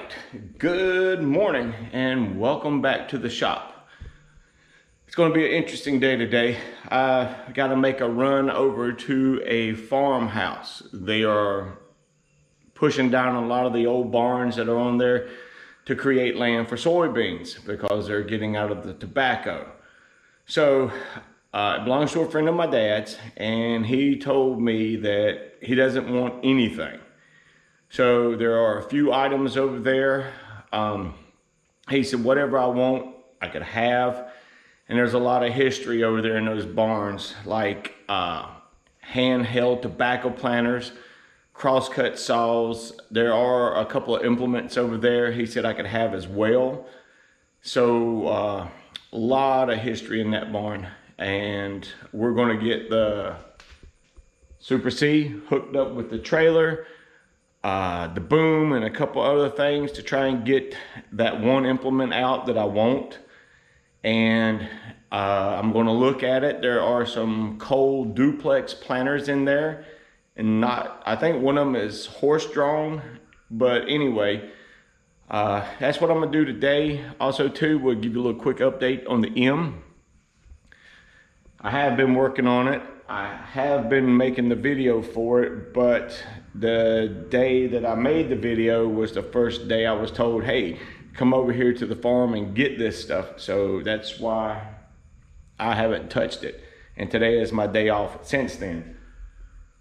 right, good morning and welcome back to the shop. It's going to be an interesting day today. I got to make a run over to a farmhouse. They are pushing down a lot of the old barns that are on there to create land for soybeans because they're getting out of the tobacco. So it belongs to a friend of my dad's, and he told me that he doesn't want anything. So there are a few items over there. He said whatever I want, I could have. And there's a lot of history over there in those barns, like handheld tobacco planters, crosscut saws. There are a couple of implements over there he said I could have as well. So a lot of history in that barn. And we're gonna get the Super C hooked up with the trailer, the boom, and a couple other things to try and get that one implement out that I want. And I'm going to look at it. There are some cold duplex planters in there, and I think one of them is horse-drawn. But anyway, that's what I'm going to do today. Also too, we'll give you a little quick update on the M. I have been working on it. I have been making the video for it, but the day that I made the video was the first day I was told, hey, come over here to the farm and get this stuff. So that's why I haven't touched it. And today is my day off since then.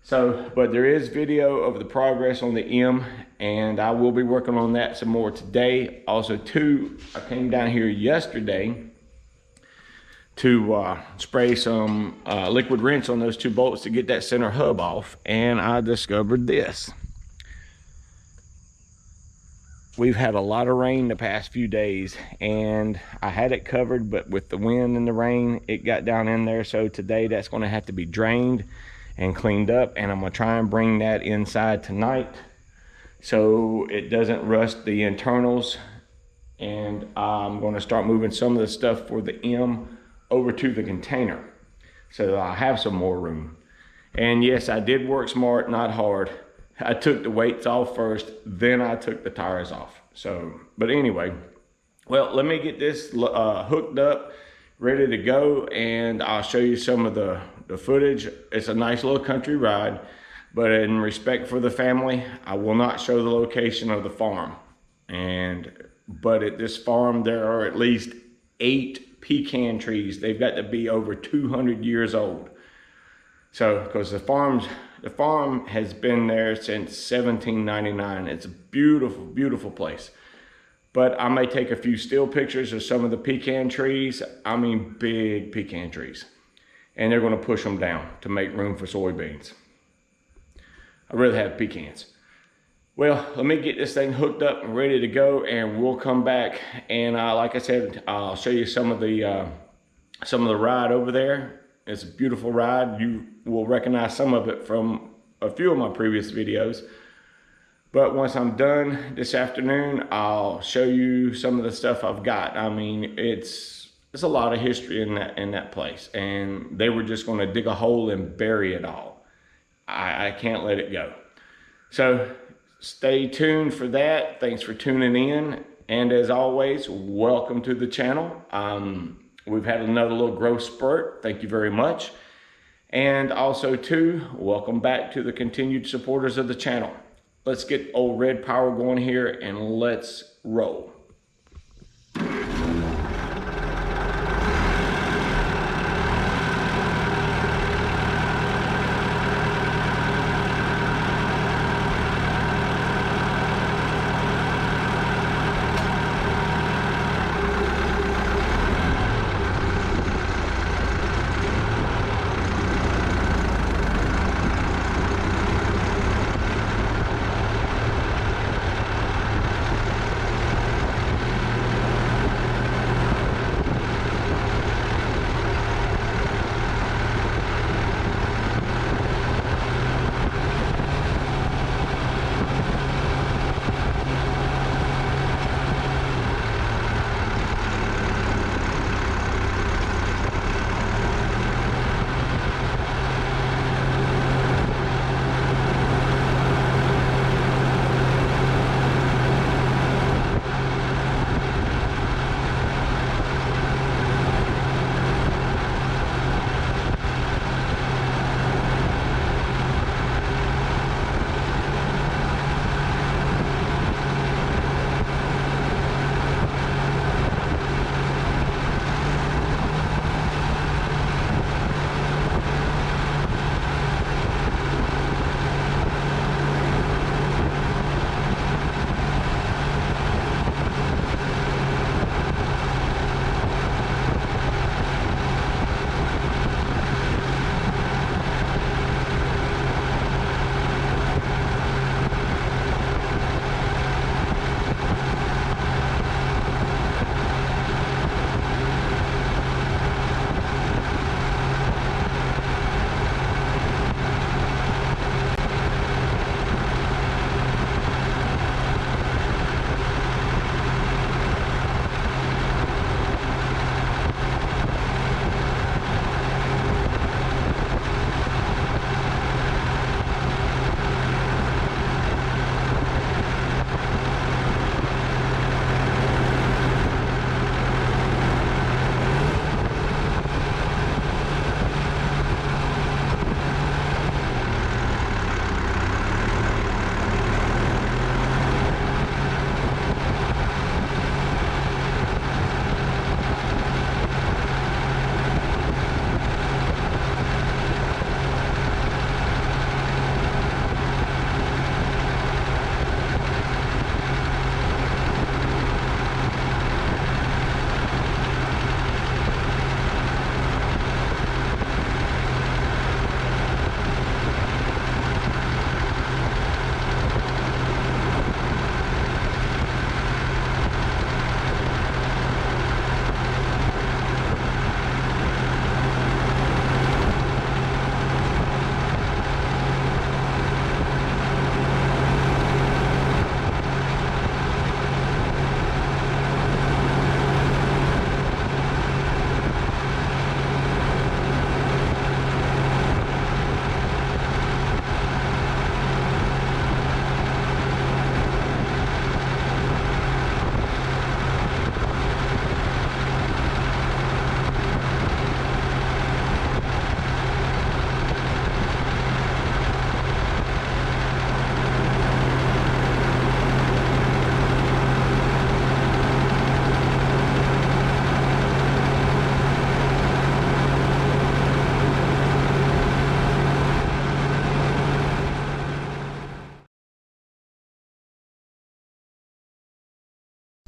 So, but there is video of the progress on the M, and I will be working on that some more today. Also too, I came down here yesterday to spray some liquid rinse on those two bolts to get that center hub off, and I discovered this. We've had a lot of rain the past few days, and I had it covered, but with the wind and the rain, it got down in there. So today that's going to have to be drained and cleaned up, and I'm going to try and bring that inside tonight so it doesn't rust the internals. And I'm going to start moving some of the stuff for the M over to the container so that I have some more room. And yes, I did work smart, not hard. I took the weights off first, then I took the tires off. So, but anyway, well, let me get this hooked up, ready to go, and I'll show you some of the footage. It's a nice little country ride, but in respect for the family, I will not show the location of the farm. But at this farm, there are at least 8 pecan trees. They've got to be over 200 years old. So, because the farm has been there since 1799. It's a beautiful, beautiful place. But I may take a few still pictures of some of the pecan trees. I mean, big pecan trees. And they're going to push them down to make room for soybeans. I'd rather have pecans. Well, let me get this thing hooked up and ready to go, and we'll come back. And like I said, I'll show you some of the ride over there. It's a beautiful ride. You will recognize some of it from a few of my previous videos. But once I'm done this afternoon, I'll show you some of the stuff I've got. I mean, it's a lot of history in that place, and they were just going to dig a hole and bury it all. I can't let it go. So stay tuned for that. Thanks for tuning in. And as always, welcome to the channel. We've had another little growth spurt. Thank you very much. And also too, welcome back to the continued supporters of the channel. Let's get old Red Power going here and let's roll.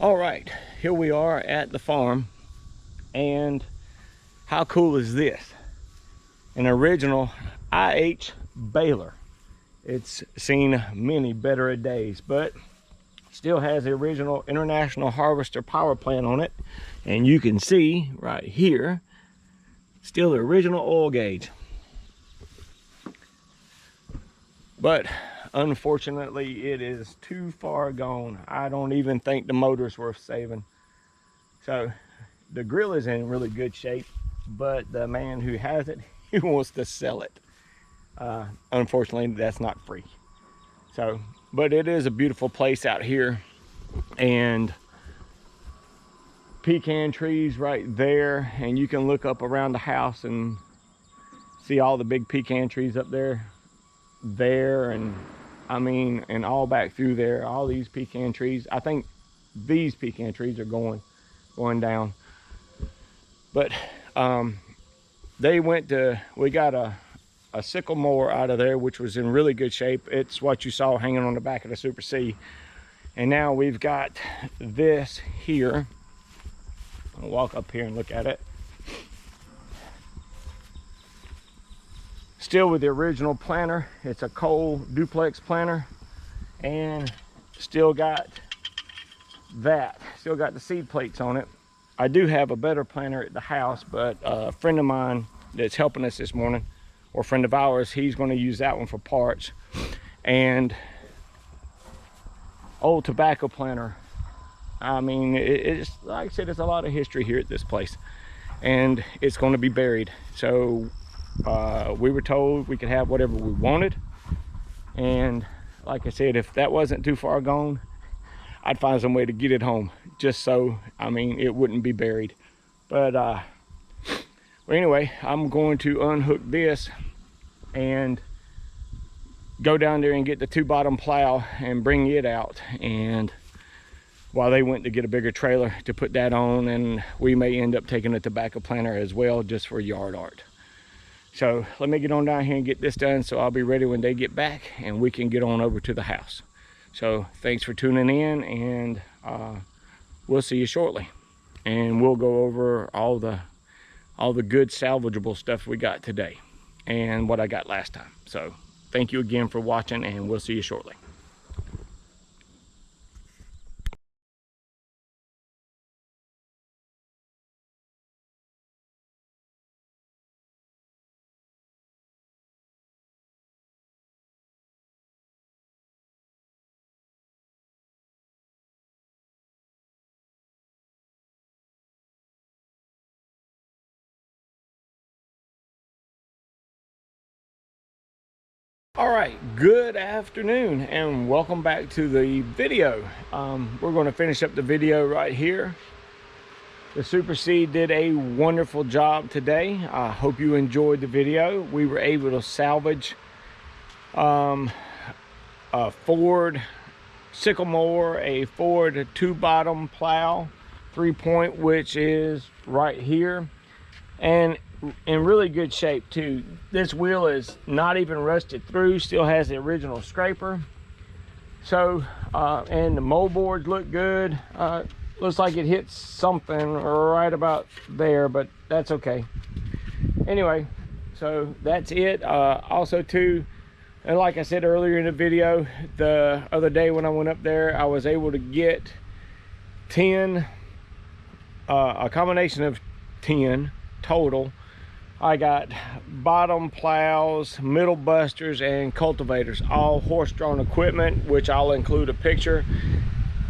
All right, here we are at the farm, and how cool is this? An original IH baler. It's seen many better days, but still has the original International Harvester power plant on it. And you can see right here, still the original oil gauge. But unfortunately, it is too far gone. I don't even think the motor's worth saving. So the grill is in really good shape, but the man who has it, he wants to sell it. Unfortunately, that's not free. So, but it is a beautiful place out here, and pecan trees right there, and you can look up around the house and see all the big pecan trees up there, and I mean, and all back through there, all these pecan trees. I think these pecan trees are going down. But we got a sycamore out of there, which was in really good shape. It's what you saw hanging on the back of the Super C. And now we've got this here. I'll walk up here and look at it. Still with the original planter. It's a Cole duplex planter, and still got that. Still got the seed plates on it. I do have a better planter at the house, but a friend of mine that's helping us this morning, or a friend of ours, he's going to use that one for parts. And old tobacco planter. I mean, it's like I said, it's a lot of history here at this place, and it's going to be buried. So we were told we could have whatever we wanted, and like I said, if that wasn't too far gone, I'd find some way to get it home, just so, I mean, it wouldn't be buried. But well, anyway, I'm going to unhook this and go down there and get the 2-bottom plow and bring it out, and while they went to get a bigger trailer to put that on, and we may end up taking a tobacco planter as well, just for yard art. So let me get on down here and get this done, so I'll be ready when they get back and we can get on over to the house. So thanks for tuning in, and we'll see you shortly, and we'll go over all the good salvageable stuff we got today and what I got last time. So thank you again for watching, and we'll see you shortly. All right, good afternoon and welcome back to the video. We're going to finish up the video right here. The Super C did a wonderful job today. I hope you enjoyed the video. We were able to salvage a Ford Sycamore, a Ford 2-bottom plow 3-point, which is right here, and in really good shape too. This wheel is not even rusted through, still has the original scraper. So and the moldboards look good. Looks like it hit something right about there, but that's okay. Anyway, so that's it. Also too, and like I said earlier in the video, the other day when I went up there, I was able to get 10, a combination of 10 total. I got bottom plows, middle busters, and cultivators, all horse-drawn equipment, which I'll include a picture.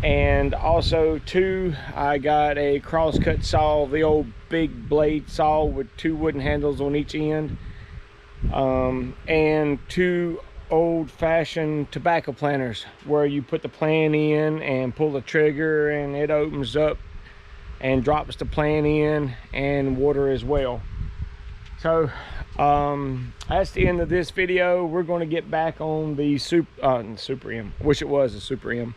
And also too, I got a crosscut saw, the old big blade saw with 2 wooden handles on each end, and 2 old-fashioned tobacco planters where you put the plant in and pull the trigger and it opens up and drops the plant in, and water as well. So that's the end of this video. We're going to get back on the Super M. Wish it was a Super M.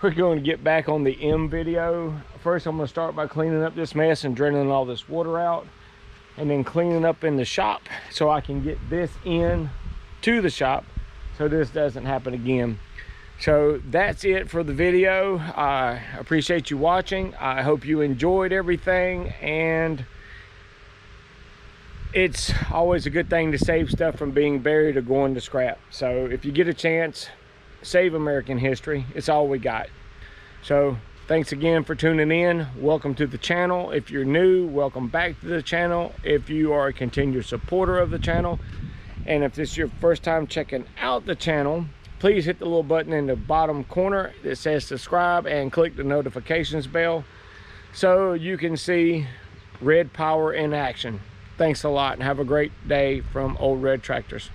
We're going to get back on the M video. First, I'm going to start by cleaning up this mess and draining all this water out, and then cleaning up in the shop so I can get this in to the shop so this doesn't happen again. So that's it for the video. I appreciate you watching. I hope you enjoyed everything, and it's always a good thing to save stuff from being buried or going to scrap. So if you get a chance, save American history. It's all we got. So thanks again for tuning in. Welcome to the channel. If you're new, welcome back to the channel. If you are a continued supporter of the channel, and if this is your first time checking out the channel, please hit the little button in the bottom corner that says subscribe and click the notifications bell so you can see Red Power in action. Thanks a lot, and have a great day from Old Red Tractors.